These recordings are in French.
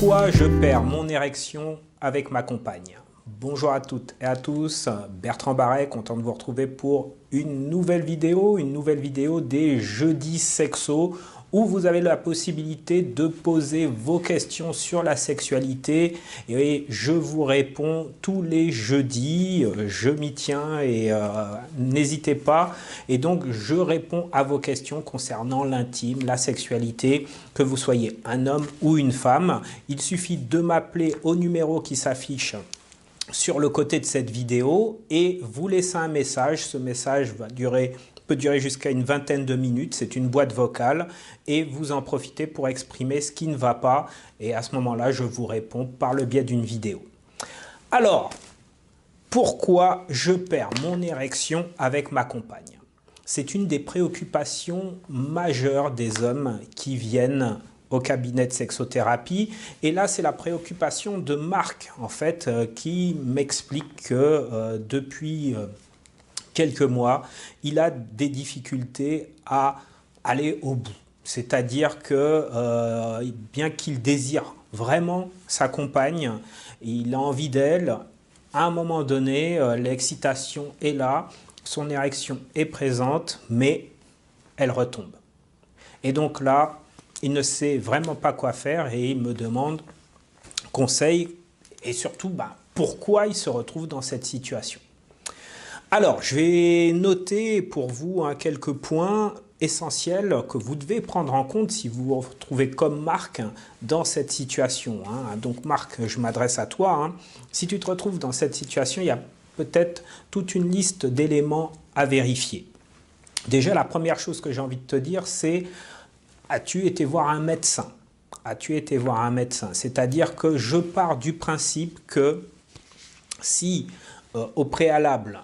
Pourquoi je perds mon érection avec ma compagne? Bonjour à toutes et à tous, Bertrand Barret, content de vous retrouver pour une nouvelle vidéo des jeudis sexo où vous avez la possibilité de poser vos questions sur la sexualité et je vous réponds tous les jeudis, je m'y tiens et n'hésitez pas. Et donc je réponds à vos questions concernant l'intime, la sexualité, que vous soyez un homme ou une femme. Il suffit de m'appeler au numéro qui s'affiche sur le côté de cette vidéo et vous laissez un message. Ce message peut durer jusqu'à une vingtaine de minutes, c'est une boîte vocale et vous en profitez pour exprimer ce qui ne va pas et à ce moment-là, je vous réponds par le biais d'une vidéo. Alors, pourquoi je perds mon érection avec ma compagne? C'est une des préoccupations majeures des hommes qui viennent au cabinet de sexothérapie. Et là, c'est la préoccupation de Marc, en fait, qui m'explique que depuis quelques mois, il a des difficultés à aller au bout. C'est-à-dire que bien qu'il désire vraiment sa compagne, il a envie d'elle, à un moment donné, l'excitation est là, son érection est présente, mais elle retombe. Et donc là, il ne sait vraiment pas quoi faire et il me demande conseil et surtout pourquoi il se retrouve dans cette situation. Alors, je vais noter pour vous quelques points essentiels que vous devez prendre en compte si vous vous retrouvez comme Marc dans cette situation. Donc Marc, je m'adresse à toi. Si tu te retrouves dans cette situation, il y a peut-être toute une liste d'éléments à vérifier. Déjà, la première chose que j'ai envie de te dire, c'est: as-tu été voir un médecin? As-tu été voir un médecin? C'est-à-dire que je pars du principe que si au préalable,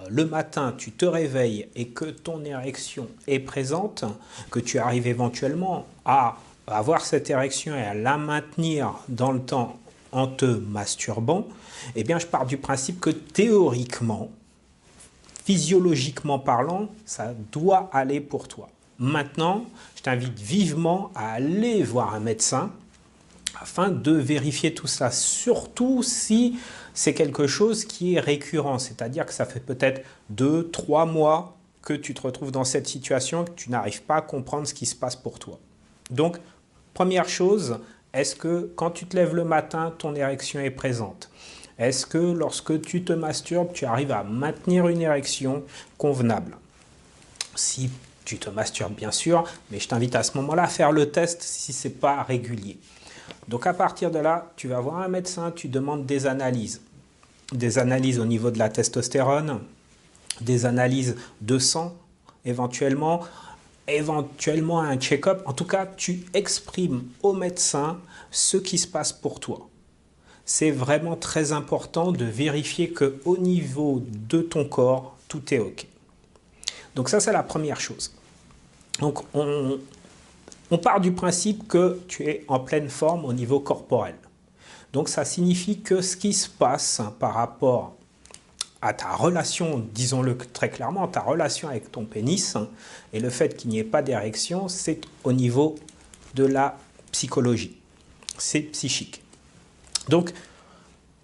le matin, tu te réveilles et que ton érection est présente, que tu arrives éventuellement à avoir cette érection et à la maintenir dans le temps en te masturbant, eh bien, je pars du principe que théoriquement, physiologiquement parlant, ça doit aller pour toi. Maintenant, je t'invite vivement à aller voir un médecin afin de vérifier tout ça, surtout si c'est quelque chose qui est récurrent, c'est-à-dire que ça fait peut-être 2-3 mois que tu te retrouves dans cette situation, que tu n'arrives pas à comprendre ce qui se passe pour toi. Donc, première chose, est-ce que quand tu te lèves le matin, ton érection est présente? Est-ce que lorsque tu te masturbes, tu arrives à maintenir une érection convenable? Si tu te masturbes bien sûr, mais je t'invite à ce moment-là à faire le test si ce n'est pas régulier. Donc à partir de là, tu vas voir un médecin, tu demandes des analyses. Des analyses au niveau de la testostérone, des analyses de sang éventuellement un check-up. En tout cas, tu exprimes au médecin ce qui se passe pour toi. C'est vraiment très important de vérifier qu'au niveau de ton corps, tout est OK. Donc ça, c'est la première chose. Donc on part du principe que tu es en pleine forme au niveau corporel. Donc ça signifie que ce qui se passe par rapport à ta relation, disons-le très clairement, ta relation avec ton pénis et le fait qu'il n'y ait pas d'érection, c'est au niveau de la psychologie. C'est psychique. Donc,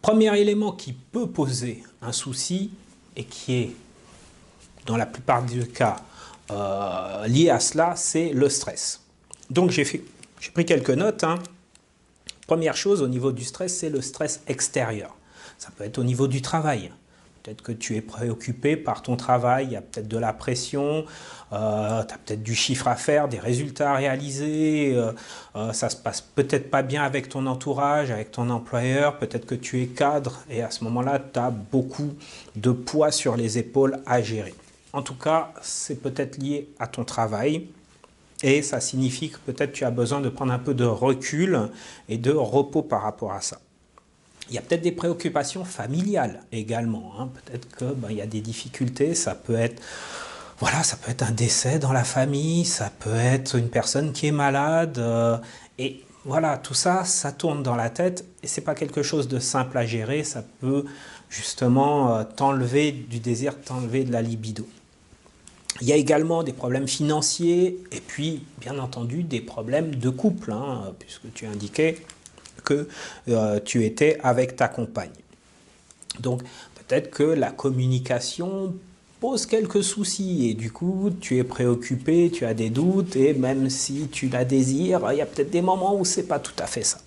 premier élément qui peut poser un souci et qui est, dans la plupart des cas, lié à cela, c'est le stress. Donc, j'ai pris quelques notes. Première chose, au niveau du stress, c'est le stress extérieur. Ça peut être au niveau du travail. Peut-être que tu es préoccupé par ton travail, il y a peut-être de la pression, tu as peut-être du chiffre à faire, des résultats à réaliser, ça se passe peut-être pas bien avec ton entourage, avec ton employeur, peut-être que tu es cadre et à ce moment-là, tu as beaucoup de poids sur les épaules à gérer. En tout cas, c'est peut-être lié à ton travail et ça signifie que peut-être tu as besoin de prendre un peu de recul et de repos par rapport à ça. Il y a peut-être des préoccupations familiales également. Peut-être qu'il y a des difficultés, ça peut être un décès dans la famille, ça peut être une personne qui est malade. Et voilà, tout ça, ça tourne dans la tête et ce n'est pas quelque chose de simple à gérer. Ça peut justement t'enlever du désir, t'enlever de la libido. Il y a également des problèmes financiers et puis, bien entendu, des problèmes de couple, puisque tu indiquais lorsque tu étais avec ta compagne. Donc peut-être que la communication pose quelques soucis et du coup tu es préoccupé, tu as des doutes et même si tu la désires, il y a peut-être des moments où c'est pas tout à fait ça.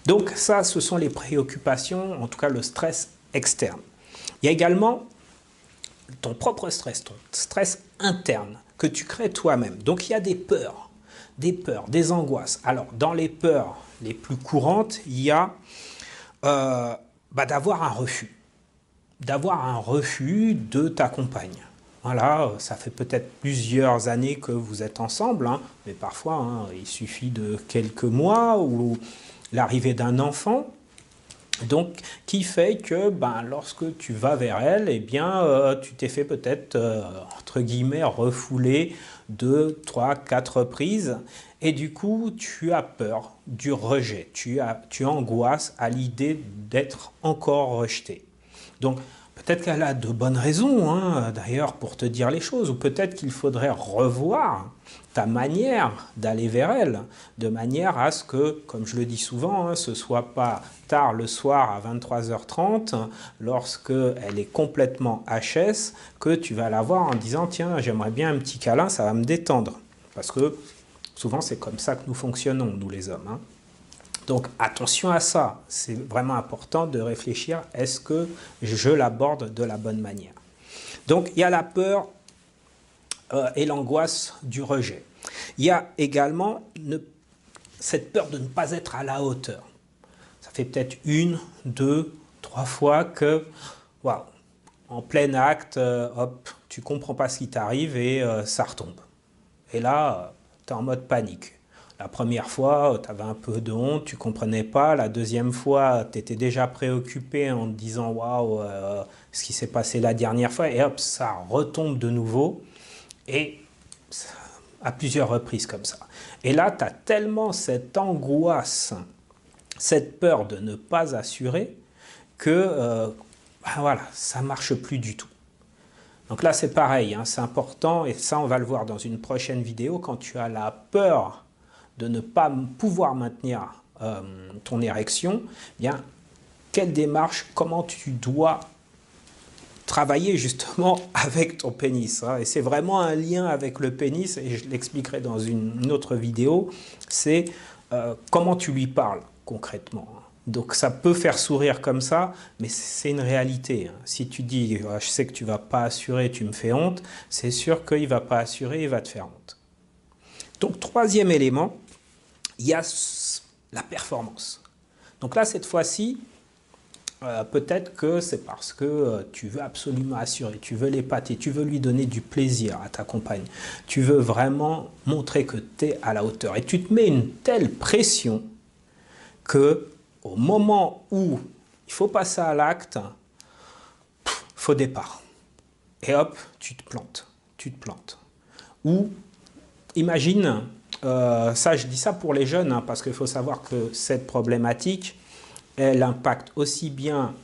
Donc ça, ce sont les préoccupations, en tout cas le stress externe. Il y a également ton propre stress, ton stress interne que tu crées toi-même. Donc il y a des peurs, des angoisses. Alors dans les peurs les plus courantes, il y a d'avoir un refus. D'avoir un refus de ta compagne. Voilà, ça fait peut-être plusieurs années que vous êtes ensemble, hein, mais parfois il suffit de quelques mois ou l'arrivée d'un enfant, donc qui fait que lorsque tu vas vers elle, eh bien, tu t'es fait peut-être, entre guillemets, refouler 2, 3, 4 reprises, et du coup, tu as peur du rejet, tu angoisses à l'idée d'être encore rejeté. Donc, peut-être qu'elle a de bonnes raisons, hein, d'ailleurs, pour te dire les choses, ou peut-être qu'il faudrait revoir ta manière d'aller vers elle, de manière à ce que, comme je le dis souvent, ce ne soit pas tard le soir à 23h30, lorsqu'elle est complètement HS, que tu vas la voir en disant « Tiens, j'aimerais bien un petit câlin, ça va me détendre ». Parce que souvent, c'est comme ça que nous fonctionnons, nous les hommes, hein. Donc attention à ça, c'est vraiment important de réfléchir, est-ce que je l'aborde de la bonne manière? Donc il y a la peur et l'angoisse du rejet. Il y a également cette peur de ne pas être à la hauteur. Ça fait peut-être 1, 2, 3 fois que, waouh, en plein acte, hop, tu ne comprends pas ce qui t'arrive et ça retombe. Et là, tu es en mode panique. La première fois, tu avais un peu de honte, tu ne comprenais pas. La deuxième fois, tu étais déjà préoccupé en te disant « Waouh, ce qui s'est passé la dernière fois ». Et hop, ça retombe de nouveau. Et à plusieurs reprises comme ça. Et là, tu as tellement cette angoisse, cette peur de ne pas assurer que voilà, ça ne marche plus du tout. Donc là, c'est pareil, hein, c'est important. Et ça, on va le voir dans une prochaine vidéo. Quand tu as la peur de ne pas pouvoir maintenir ton érection, eh bien, quelle démarche, comment tu dois travailler justement avec ton pénis, hein. Et c'est vraiment un lien avec le pénis, et je l'expliquerai dans une autre vidéo, c'est comment tu lui parles concrètement. Donc ça peut faire sourire comme ça, mais c'est une réalité, hein. Si tu dis « je sais que tu ne vas pas assurer, tu me fais honte », c'est sûr qu'il ne va pas assurer, il va te faire honte. Donc troisième élément, il y a la performance. Donc là, cette fois-ci, peut-être que c'est parce que tu veux absolument assurer, tu veux l'épater, tu veux lui donner du plaisir à ta compagne, tu veux vraiment montrer que tu es à la hauteur. Et tu te mets une telle pression qu'au moment où il faut passer à l'acte, faux départ. Et hop, tu te plantes. Ou imagine... ça, je dis ça pour les jeunes, hein, parce qu'il faut savoir que cette problématique, elle impacte aussi bien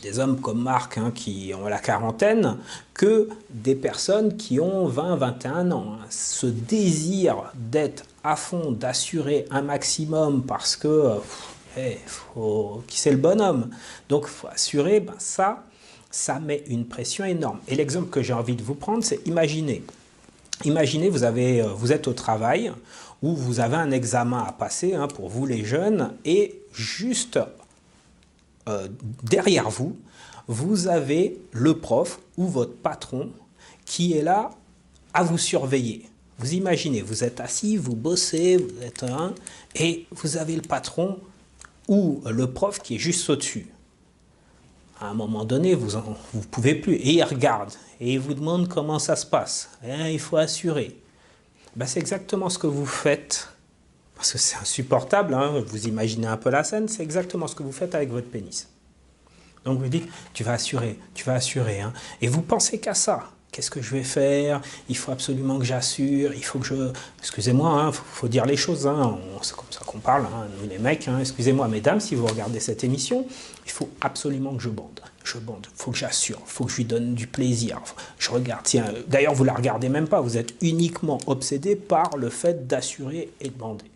des hommes comme Marc, hein, qui ont la quarantaine, que des personnes qui ont 20, 21 ans. Hein. Ce désir d'être à fond, d'assurer un maximum, parce que qui c'est le bonhomme. Donc, il faut assurer, ça met une pression énorme. Et l'exemple que j'ai envie de vous prendre, c'est imaginez, vous êtes au travail où vous avez un examen à passer, hein, pour vous les jeunes, et juste derrière vous, vous avez le prof ou votre patron qui est là à vous surveiller. Vous imaginez, vous êtes assis, vous bossez, vous êtes et vous avez le patron ou le prof qui est juste au-dessus. À un moment donné, vous ne pouvez plus. Et il regarde et il vous demande comment ça se passe. Et il faut assurer. C'est exactement ce que vous faites, parce que c'est insupportable, hein, vous imaginez un peu la scène, c'est exactement ce que vous faites avec votre pénis. Donc vous dites, tu vas assurer, hein, et vous pensez qu'à ça. Qu'est-ce que je vais faire? Il faut absolument que j'assure, il faut que je... Excusez-moi, hein, faut dire les choses, hein, c'est comme ça qu'on parle, hein, nous les mecs, hein, excusez-moi mesdames, si vous regardez cette émission, il faut absolument que je bande, il faut que j'assure, il faut que je lui donne du plaisir, je regarde, tiens, d'ailleurs vous la regardez même pas, vous êtes uniquement obsédé par le fait d'assurer et de bander.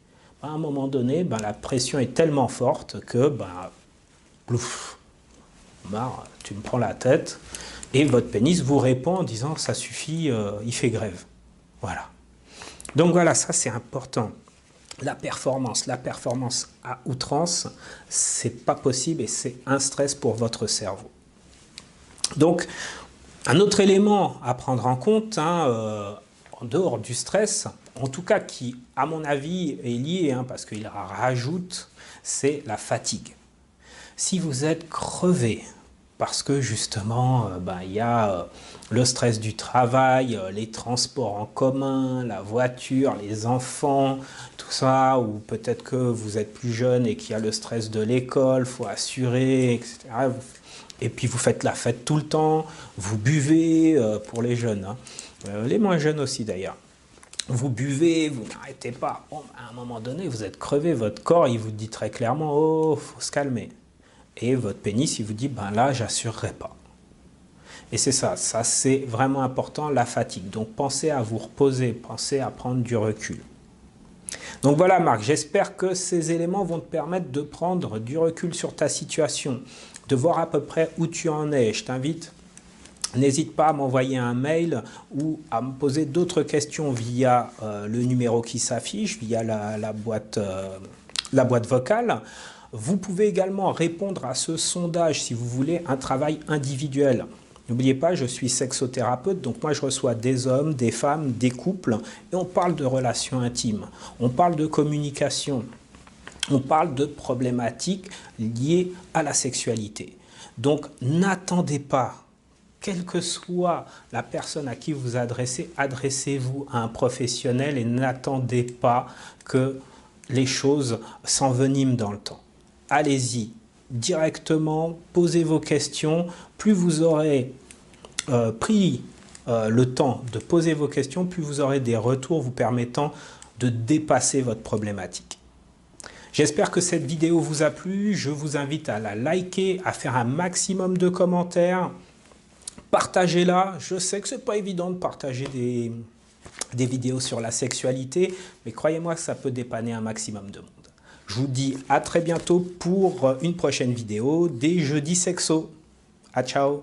à un moment donné, ben, la pression est tellement forte que, ben, plouf, marre, tu me prends la tête, et votre pénis vous répond en disant ça suffit, il fait grève. Voilà. Donc voilà, ça c'est important. La performance à outrance, c'est pas possible et c'est un stress pour votre cerveau. Donc, un autre élément à prendre en compte, en dehors du stress, en tout cas qui, à mon avis, est lié, parce qu'il rajoute, c'est la fatigue. Si vous êtes crevé, parce que justement, il y a le stress du travail, les transports en commun, la voiture, les enfants, tout ça, ou peut-être que vous êtes plus jeune et qu'il y a le stress de l'école, il faut assurer, etc. Et puis vous faites la fête tout le temps, vous buvez pour les jeunes, les moins jeunes aussi d'ailleurs. Vous buvez, vous n'arrêtez pas. Bon, à un moment donné, vous êtes crevé, votre corps, il vous dit très clairement, oh, faut se calmer. Et votre pénis, il vous dit, ben là, j'assurerai pas. Et c'est ça c'est vraiment important, la fatigue. Donc pensez à vous reposer, pensez à prendre du recul. Donc voilà Marc, j'espère que ces éléments vont te permettre de prendre du recul sur ta situation, de voir à peu près où tu en es. Je t'invite, n'hésite pas à m'envoyer un mail ou à me poser d'autres questions via le numéro qui s'affiche, via la boîte vocale. Vous pouvez également répondre à ce sondage si vous voulez un travail individuel. N'oubliez pas, je suis sexothérapeute, donc moi je reçois des hommes, des femmes, des couples, et on parle de relations intimes, on parle de communication, on parle de problématiques liées à la sexualité. Donc n'attendez pas, quelle que soit la personne à qui vous adressez, adressez-vous à un professionnel et n'attendez pas que les choses s'enveniment dans le temps. Allez-y directement, posez vos questions. Plus vous aurez pris le temps de poser vos questions, plus vous aurez des retours vous permettant de dépasser votre problématique. J'espère que cette vidéo vous a plu. Je vous invite à la liker, à faire un maximum de commentaires. Partagez-la. Je sais que ce n'est pas évident de partager des vidéos sur la sexualité, mais croyez-moi que ça peut dépanner un maximum de monde. Je vous dis à très bientôt pour une prochaine vidéo des jeudis sexo. À ciao!